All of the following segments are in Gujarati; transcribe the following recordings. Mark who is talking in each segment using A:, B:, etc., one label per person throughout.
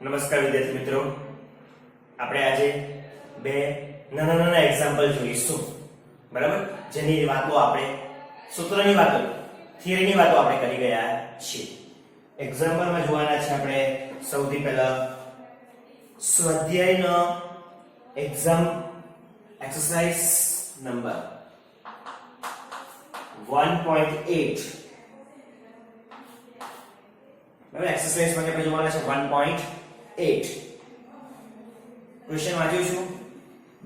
A: નમસ્કાર વિદ્યાર્થી મિત્રો, આપણે આજે બે નાના એક્ઝામ્પલ જોઈશું. બરાબર, જેની વાતો આપણે સૂત્રની વાતો, થિયરીની વાતો આપણે કરી ગયા છીએ. એક્ઝામ્પલમાં જોવાના છે આપણે સૌથી પહેલા સ્વાધ્યાયનો એક્ઝામ એક્સરસાઇઝ નંબર 1.8. બરાબર, એક્સરસાઇઝ માં આપણે જોવાના છે 1.8. ક્વેશ્ચન વાંચીશું.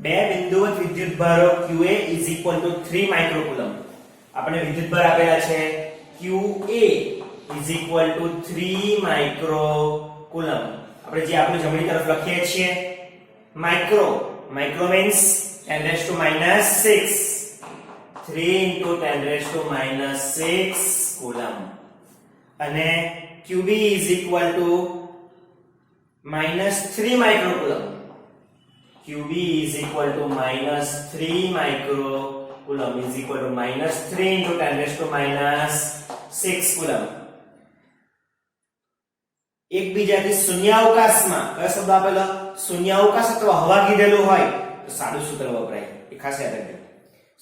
A: બે બિંદુવત વિદ્યુતભારો QA is equal to 3 માઇક્રોકુલમ. આપણે વિદ્યુતભાર આપેલા છે QA is equal to 3 માઇક્રોકુલમ. આપણે જે આપણે જમણી તરફ લખીએ છીએ micro means 10 raised to minus 6. 3 into 10 raised to minus 6 coulomb. અને QB is equal to minus 3 microcoulomb. QB is equal to minus 3 microcoulomb is equal to minus 3 into 10 raised to minus 6 coulomb. એકબીજાથી શૂન્યાવકાશમાં કયો શબ્દ આપેલો? શૂન્યાવકાશ અથવા હવા કીધેલું હોય તો સાદું સૂત્ર વપરાય, એ ખાસ યાદ રાખજો.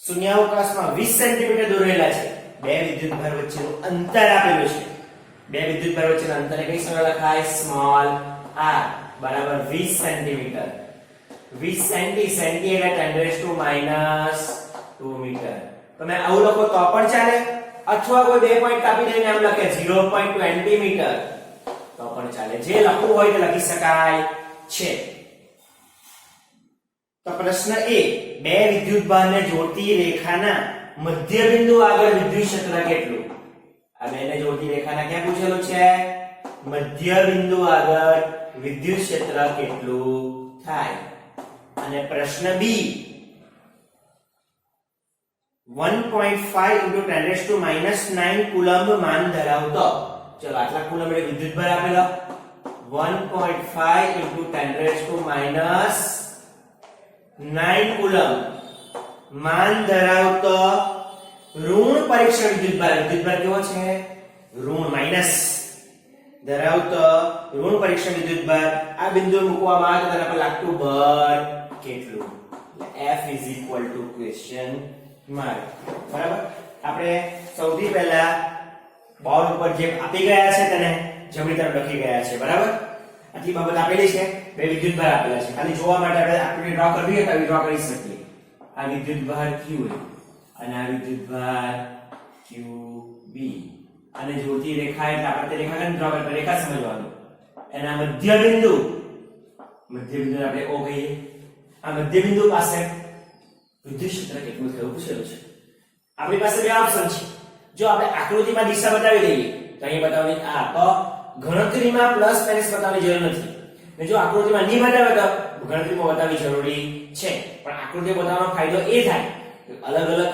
A: શૂન્યાવકાશમાં 20 સેન્ટીમીટર દૂર રહેલા છે બે વિદ્યુતભાર વચ્ચેનું અંતર આપેલું છે. બે વિદ્યુતભાર વચ્ચેના અંતરને કઈ સંખ્યા લખાય? સ્મોલ r બરાબર 20 સેન્ટીમીટર. 20 સેન્ટી એટલે 10 raised to minus 2 મીટર. તમે આવું લખો તો પણ ચાલે, અથવા કોઈ બે પોઈન્ટ કાપી દઈને આમ લખે 0.20 મીટર તો પણ ચાલે. જે લખવું હોય તે લખી શકાય છે. તો પ્રશ્ન એ, બે વિદ્યુતભારને જોડતી રેખાના મધ્ય બિંદુ આગળ વિદ્યુત ક્ષેત્ર કેટલું? આ બેને જોડતી રેખાના ક્યાં પૂછેલું છે? મધ્ય બિંદુ આગળ વિદ્યુત ક્ષેત્ર કેટલું થાય? અને પ્રશ્ન બી, 1.5 into 10 raised to minus 9 coulomb માન ધરાવતો, ચલો આટલા કુલમ્બ એટલે વિદ્યુતભાર આપેલો 1.5 into 10 raised to minus 9 coulomb માન ધરાવતો ઋણ પરીક્ષણ વિદ્યુતભાર. વિદ્યુતભાર કેવો છે? ઋણ માઈનસ ધરાવતો ઋણ પરીક્ષણ વિદ્યુતભાર આ બિંદુએ મૂકવામાં આવે તો તેના પર લાગતું બળ કેટલું? F is equal to question mark. બરાબર, આપણે સૌથી પહેલા બોર્ડ ઉપર જે આપી ગયા છે તેને જમણી તરફ લખી ગયા છે. બરાબર, આટલી બાબત આપેલી છે, બે વિદ્યુતભાર આપેલા છે. ખાલી જોવા માટે આપણે આકૃતિ ડ્રો કરવી હોય તો ડ્રો કરી શકીએ. આ વિદ્યુતભાર QA અને આ વિદ્યુતભાર QB, અને જોડતી રેખા એટલે આપણે તે રેખાખંડ ડ્રો કરતા રેખા સમજવાનું. એના મધ્ય બિંદુ આપણે O કહીએ. આ મધ્ય બિંદુ પાસે વિદ્યુત ક્ષેત્ર કેટલું થયું પૂછેલું છે. આપણી પાસે બે ઓપ્શન છે. જો આપણે આકૃતિમાં દિશા બતાવી દઈએ તો અહીં બતાવવાની આ, તો ગણતરીમાં પ્લસ માઈનસ બતાવવાની જરૂર નથી. અને જો આકૃતિમાં નહીં બતાવે તો ગણતરીમાં બતાવવી જરૂરી છે. પણ આકૃતિ બતાવવાનો ફાયદો એ થાય કે અલગ અલગ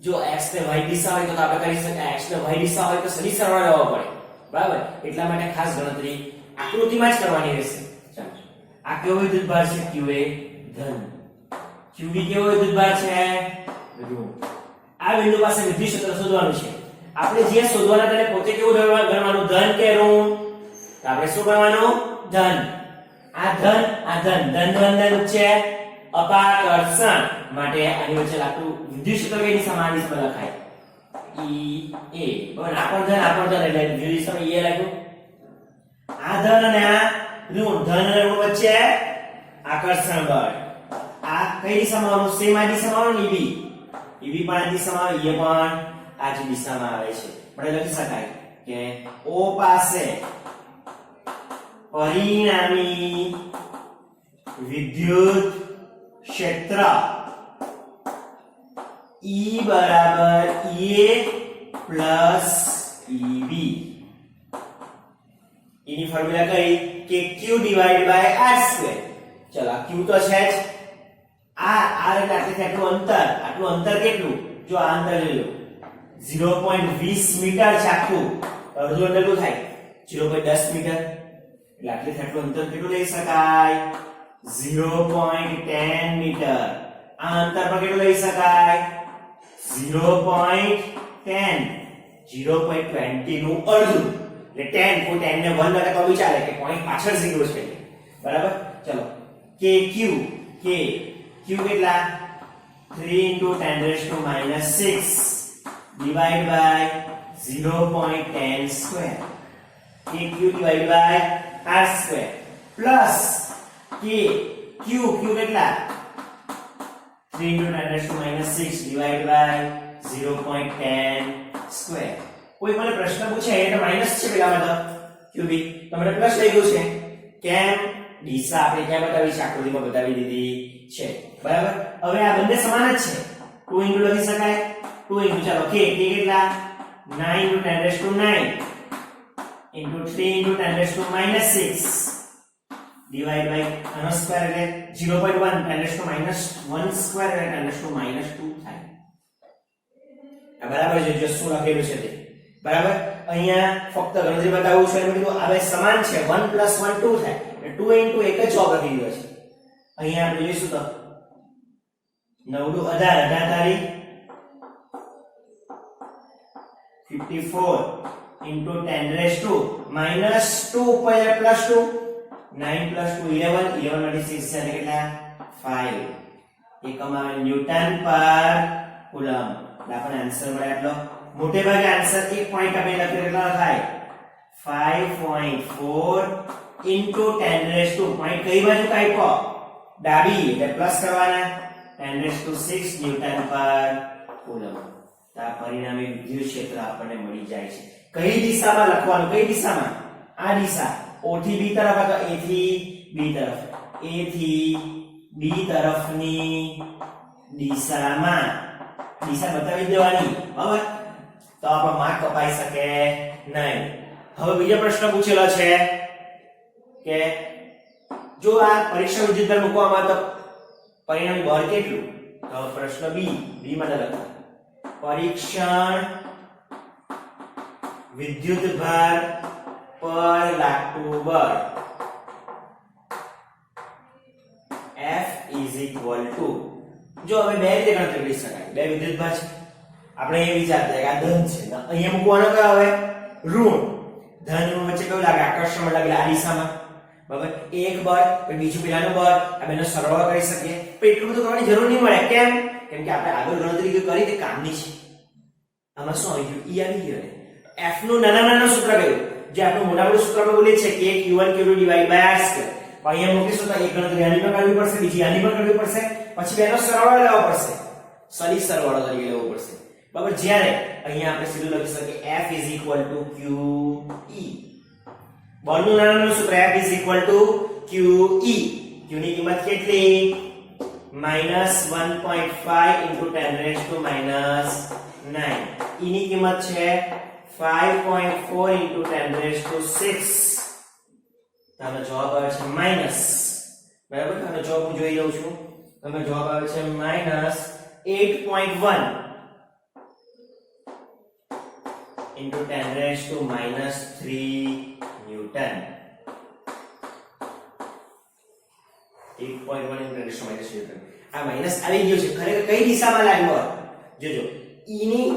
A: જો x ને y દિશા હોય તો આપણે કરી શકીએ, x ને y દિશા હોય તો સદી સરવાળો લેવો પડે. બરાબર, એટલા માટે ખાસ ગણતરી આકૃતિમાં જ કરવાની રહેશે. ચાલો, આ કેવો વિદ્યુતભાર છે? QA ધન. QB કેવો વિદ્યુતભાર છે? ઋણ. આ બિંદુ પાસે વિદ્યુત ક્ષેત્ર શોધવાનું છે. આપણે જે શોધવાના તેને પોતે કેવું ગણવાનું? ધન કે ઋણ? તો આપણે શું ગણવાનું? ધન. આ ધન છે અપાકર્ષણ માટે આની વચ્ચે લાગતું વિદ્યુત ક્ષેત્ર કઈ દિશામાં? આ દિશામાં લખાય EA. બરાબર, આ પણ ધન એટલે વિદ્યુત દિશામાં EA લખ્યું. આ ધન અને આ ઋણ, ધન અને ઋણ વચ્ચે આકર્ષણ બળ. આ કઈ દિશામાં આવવાનું? સેમ આ દિશામાં આવવાનું. EB પણ આ દિશામાં આવે, એ પણ આ જ દિશામાં આવે છે. આપણે લખી શકાય કે O પાસે પરિણામી વિદ્યુત ક્ષેત્ર E બરાબર EA પ્લસ EB. એની ફોર્મ્યુલા કઈ? કે Q divide by R square. ચલો, આ Q તો છે જ. R એટલે આટલું અંતર કેટલું? જો આ અંતર લઈ લો 0.20 મીટર છે આખું, અડધું અંતર કેટલું થાય? 0.10 મીટર. એટલે આટલું અંતર કેટલું લઈ શકાય? 0.10 મીટર. આ અંતર પર કેટલું લઈ શકાય? 0.10. 0.20 નું અડધું એટલે 10 કોઈ 10 ને 1 લખે તો બી ચાલે કે પોઈન્ટ પાછળ 0 છે બરાબર. ચલો kq કેટલા 3 into 10 raised to minus 6 divide by 0.10 square. kq divided by r square plus q કેટલા 3 into 10 raised to minus 6 divided by 0.10 square. કોઈ મને પ્રશ્ન પૂછે એટલે માઈનસ છે પેલામાં તો qb તો મને પ્લસ લઈ ગયું છે કેમ દિશા આપણે ક્યાં બતાવી છે આકૃતિમાં બતાવી દીધી છે બરાબર. હવે આ બંને સમાન જ છે 2 into લખી શકાય 2 into ચાલો k કેટલા 9 into 10 raised to 9 into 3 into 10 raised to minus 6 divide by આનો સ્ક્વેર એટલે 0.1 10 raised to minus 1 સ્ક્વેર એટલે 10 raised to minus 2 થાય. આ બરાબર છે જો શું લખેલું છે તે બરાબર. અહીંયા ફક્ત ગણતરી બતાવું છું એટલે કીધું આ બે સમાન છે 1 plus 1 2 થાય એટલે 2 into એક જ જવાબ લખી દીધો છે. અહીંયા આપણે જોઈશું તો 9 દુ 18 તારીખ 54 into 10 raised to minus 2 ઉપર plus 2 9 plus 2 11 11 માંથી 6 છે કેટલા 5 એકમાં ન્યૂટન પર કુલમ. આપણને આન્સર મળે એટલો મોટે ભાગે આન્સર 1 પોઈન્ટ આપણે લખ્યો કેટલા થાય 5.4 into 10 raised to પોઈન્ટ કઈ બાજુ કાપ્યો ડાબી એટલે પ્લસ કરવાના 10 raised to 6 ન્યૂટન પર કુલમ. આ પરિણામી વિદ્યુત ક્ષેત્ર આપણને મળી જાય છે. કઈ દિશામાં લખવાનું કઈ દિશામાં આ દિશા O થી B તરફ અથવા A થી B તરફ A થી B તરફની દિશામાં દિશા બતાવી દેવાની બરાબર. તો આપણો માર્ક કપાઈ શકે નહીં. હવે બીજો પ્રશ્ન પૂછેલો છે કે જો આ પરીક્ષા વિદ્યુતભાર મૂકવામાં તો પરિણામી બળ કેટલું. તો પ્રશ્ન બી માટે લખો પરીક્ષણ વિદ્યુતભાર પર લાગતું બળ F is equal to જો હવે બે રીતે ગણતરી કરી શકાય. બે વિદ્યુતભાર છે આપણે એ વિચારતા કે આ ધન છે અહીંયા મૂકવાનો કયો હવે ઋણ ધન ઋણ વચ્ચે કયું લાગે આકર્ષણ લાગે આ દિશામાં બરાબર. એક બળ પછી બીજું પેલાનું બળ આ બેનો સરવાળો કરી શકીએ પણ એટલું બધું કરવાની જરૂર નહીં મળે કેમ કેમ કે આપણે આગળ ગણતરી કરી તે કામની છે. આમાં શું આવી ગયું ઈ આવી ગયું F નું નાના સૂત્ર કયું જે આપણું મોટા મોટું સૂત્ર આપણે બોલીએ છીએ કે q1 q2 divide by r square. પણ અહીંયા મૂકીશું તો એક ગણતરી આની પણ કરવી પડશે બીજી આની પણ કરવી પડશે પછી બેનો સરવાળો લેવો પડશે સદી સરવાળો તરીકે લેવો પડશે બરાબર. જ્યારે અહીંયા આપણે સીધું લખી શકીએ F is equal to QE બળનું નાનાનું સૂત્ર F is equal to QE q ની કિંમત કેટલી -1.5 into 10 raised to minus 9 e ની કિંમત છે 5.4 into 10 raised to 6 આનો જવાબ આવે છે માઈનસ બરાબર. આનો જવાબ હું જોઈ લઉં છું. આનો જવાબ આવે છે -8.1 into 10 raised to minus 3 Newton. 8.1 into 10 raised to minus Newton. આ માઈનસ આવી ગયો છે ખરેખર કઈ દિશામાં લાગ્યો જોજો e ની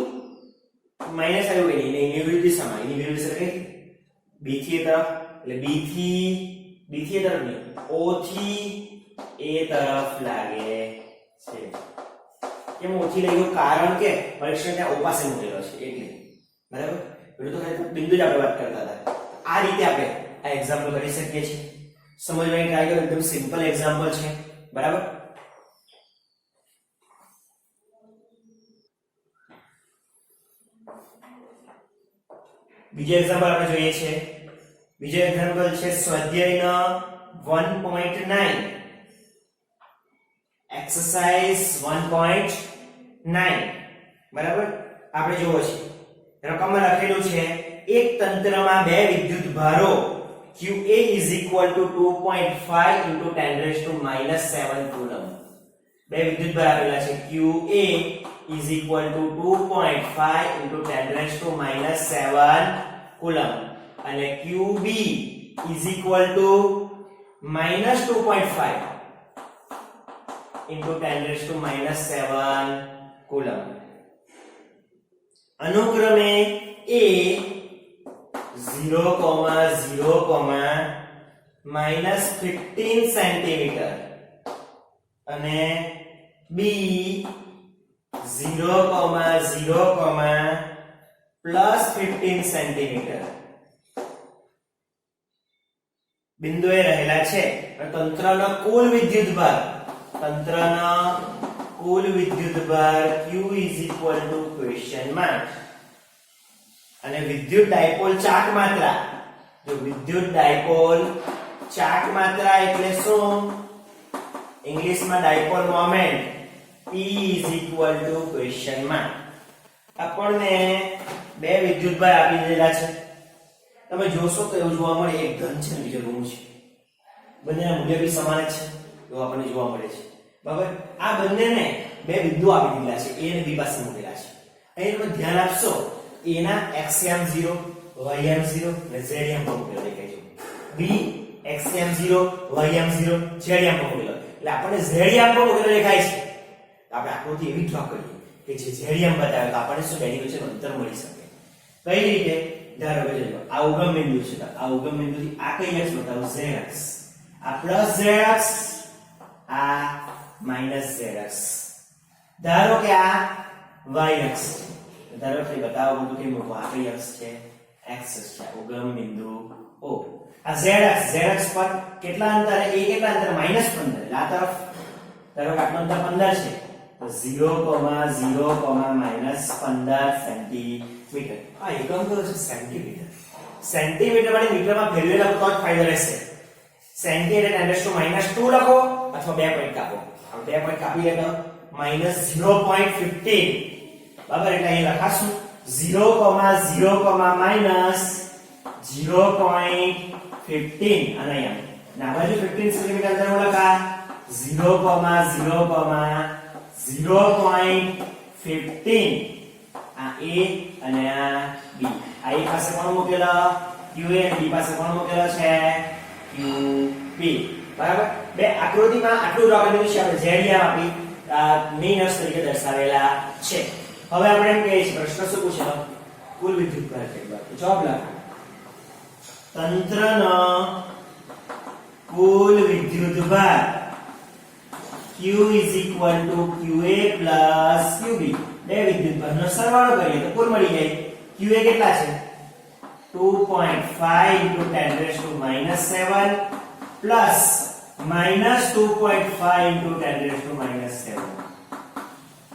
A: માઈનસ આવ્યો કે નહીં એની વિરુદ્ધ દિશામાં એની વિરુદ્ધ દિશા કઈ b થી a તરફ એટલે b થી a તરફ નહીં o થી a તરફ લાગે છે. કેમ o થી લઈ ગયો કારણ કે પરીક્ષણ ત્યાં o પાસે મૂકેલો છે એટલે બરાબર. પેલું તો ખરેખર બિંદુ જ આપણે વાત કરતા હતા. આ રીતે આપણે આ એક્ઝામ્પલ કરી શકીએ છીએ. સમજવાની ટ્રાય કરો એકદમ સિમ્પલ એક્ઝામ્પલ છે બરાબર. બીજો એક્ઝામ્પલ આપણે જોઈએ છે. બીજો એક્ઝામ્પલ છે સ્વાધ્યાયનો 1.9 એક્સરસાઇઝ 1.9 બરાબર. આપણે જોવો છે રકમમાં લખેલું છે એક તંત્રમાં બે વિદ્યુત ભારો QA is equal to 2.5 into 10 raised to minus 7 coulomb. બે વિદ્યુત ભાર આપેલા છે QA is equal to 2.5 into 10 raised to minus 7 coulomb અને QB is equal to minus 2.5 into 10 raised to minus 7 coulomb. अनुक्रमे A 0.5 -15 સેન્ટીમીટર અને B 0,0,+15 સેન્ટીમીટર બિંદુએ રહેલા છે. તંત્રનો કુલ વિદ્યુતભાર Q ક્વેશ્ચન માર્ક. અને વિદ્યુત ડાયપોલ ચાક માત્રા, જો વિદ્યુત ડાયપોલ ચાક માત્રા એટલે શું? ઇંગ્લિશમાં dipole moment P question mark. આપણને બે વિદ્યુતભાર આપી દીધેલા છે. તમે જોશો તો એવું જોવા મળે, એક ઘન છે બીજો ઋણ છે, બંનેના મૂલ્ય બી સમાન જ છે એવું આપણને જોવા મળે છે. બરાબર, આ બંનેને બે બિંદુ આપી દીધેલા છે, A અને B પાસે મૂકેલા છે. અહીં તમે ધ્યાન આપશો, A ના xm0 ym0 અને zm પર મૂકેલા દેખાય છે. B xm0 ym0 zm પર મૂકેલા, એટલે આપણને zm પર મૂકેલા દેખાય છે. આપણે આકૃતિ એવી ડ્રો કરીએ કે જે zm બતાવે તો આપણને શું બેની વચ્ચેનું અંતર મળી શકે. કઈ રીતે? ધારો કે જો આ ઉગમ બિંદુ છે, આ ઉગમ બિંદુથી આ કઈ અક્ષ બતાવો? z અક્ષ. આ પ્લસ z અક્ષ, આ માઈનસ z અક્ષ. ધારો કે આ y અક્ષ છે, ધારો કે બતાવો બધું કે મૂકો, આ કઈ અક્ષ છે? x અક્ષ છે, ઉગમ બિંદુ O. આ z અક્ષ પર કેટલા અંતરે? a કેટલા અંતરે? -15. એટલે આ તરફ ધારો કે આટલું અંતર 15 છે, તો 0,0,-15 સેન્ટીમીટર. આ એકમ કયો છે? સેન્ટીમીટર. સેન્ટીમીટર માટે મીટરમાં ફેરવી લખો તો જ ફાયદો રહેશે. સેન્ટીમીટર 10⁻² લખો અથવા 2 પોઈન્ટ કાપો. આપણે 2 પોઈન્ટ કાપી લે તો -0.15. બરાબર, એટલે અહીં લખાશું 0,0,-0.15 અને અહીંયા આ બાજુ 15 સેન્ટીમીટર અંતર લખા 0,0,-0.15. આ A અને આ B. આ A પાસે કોણ મૂકેલો? QA અને B પાસે કોણ મૂકેલો છે? QB. બરાબર, બે આકૃતિમાં આટલું ડ્રો કર્યું છે. આપણે zm આપી મેઈન અક્ષ તરીકે દર્શાવેલા છે. હવે આપણે એમ કહીએ છીએ, પ્રશ્ન શું પૂછેલો? કુલ વિદ્યુતભાર કેટલો? જવાબ લખો. તંત્રનો કુલ વિદ્યુતભાર Q QA QB. બે વિદ્યુતભારનો સરવાળો કરીએ તો કુલ મળી જાય. QA કેટલા છે? 2.5 × 10⁻⁷ પ્લસ -2.5 × 10⁻⁷.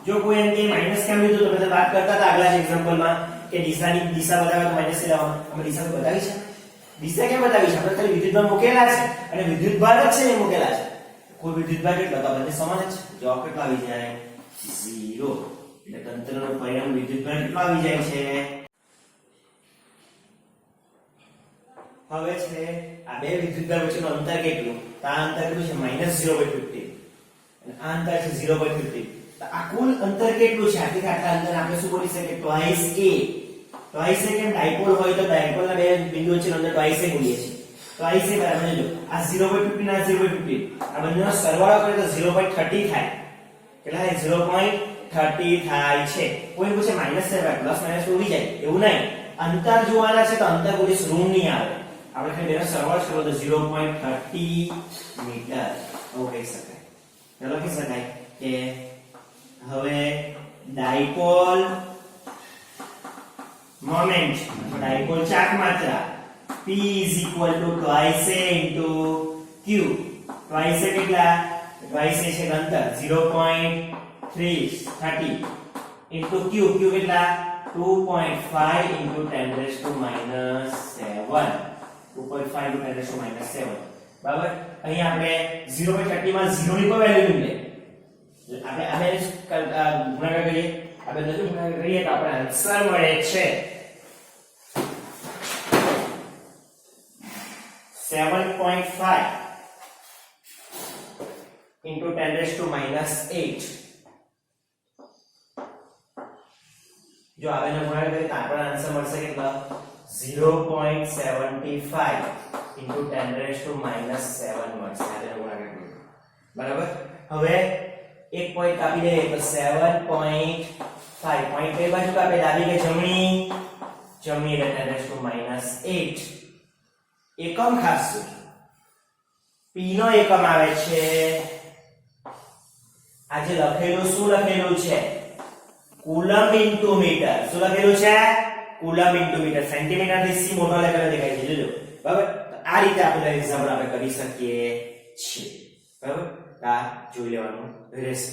A: જો કોઈ એમ કે માઈનસ કેમ લીધું, તો બધા વાત કરતા હતા આગલા એક્ઝામ્પલમાં કે દિશા બતાવે તો માઈનસ લેવાનું. અમે દિશા તો બતાવી છે. દિશા કેમ બતાવી છે? આપણે ખાલી વિદ્યુતભાર મૂકેલા છે અને વિદ્યુતભાર જ છે એ મૂકેલા છે. કોઈ વિદ્યુતભાર કેટલો? તો બંને સમાન જ છે. જવાબ કેટલો આવી જાય? 0. એટલે તંત્રનું પરિણામ વિદ્યુતભાર કેટલો આવી જાય છે? હવે છે આ બે વિદ્યુતભાર વચ્ચેનું અંતર કેટલું? તો આ અંતર કેટલું છે? -0.15. અને આ અંતર છે 0.15. તો આ કુલ અંતર કેટલું છે? આથી આટલા અંતર આપણે શું બોલી શકીએ? twice a. twice a કેમ? ડાયપોલ હોય તો ડાયપોલના બે બિંદુ વચ્ચેનું અંતર twice a બોલીએ છીએ. twice a બરાબર જો આ 0.15 આ 0.15, આ બંનેનો સરવાળો કરીએ તો 0.30 થાય. કેટલા થાય? 0.30 થાય છે. કોઈ પૂછે માઈનસ છે ભાઈ, પ્લસ માઈનસ ઉડી જાય, એવું નહીં. અંતર જોવાના છે તો અંતર કોઈ ઋણ નહીં આવે. આપણે ખાલી બેનો સરવાળો કરો તો 0.30 મીટર એવું કહી શકાય. ચલો લખી શકાય કે હવે ડાયપોલ મોમેન્ટ, ડાયપોલ ચાક માત્રા P twice a into Q. twice a કેટલા? twice a છે અંતર 0.30 into Q. Q કેટલા? 2.5 into 10⁻⁷. 2.5 into 10⁻⁷. બરાબર, અહીં આપણે 0.30 માં 0 ની કોઈ વેલ્યુ નહીં લે. આપણે આ બે ગુણાકાર કરીએ, આ બે બધું ગુણાકાર કરીએ તો આપણે આન્સર મળે છે 7.5 into 10⁻⁸. જો આ બેનો ગુણાકાર કરીએ તો આપણને આન્સર મળશે કેટલા? 0.75 into 10⁻⁷ મળશે. આ બેનો ગુણાકાર કરીએ બરાબર. હવે એક પોઈન્ટ કાપી દઈએ તો 7.5. પોઈન્ટ કઈ બાજુ કાપે? ડાબી કે જમણી? જમણી એટલે 10⁻8 એકમ ખાસ શું? p નો એકમ આવે છે આજે લખેલું શું લખેલું છે કુલમ ઇન્ટુ મીટર શું લખેલું છે કુલમ ઇન્ટુ મીટર સેન્ટીમીટર થી c મોટો લખેલો દેખાય છે જોજો બરાબર આ રીતે આપણે એક્ઝામ્પલ આપણે કરી શકીએ છીએ બરાબર આ જોઈ લેવાનું રહેશે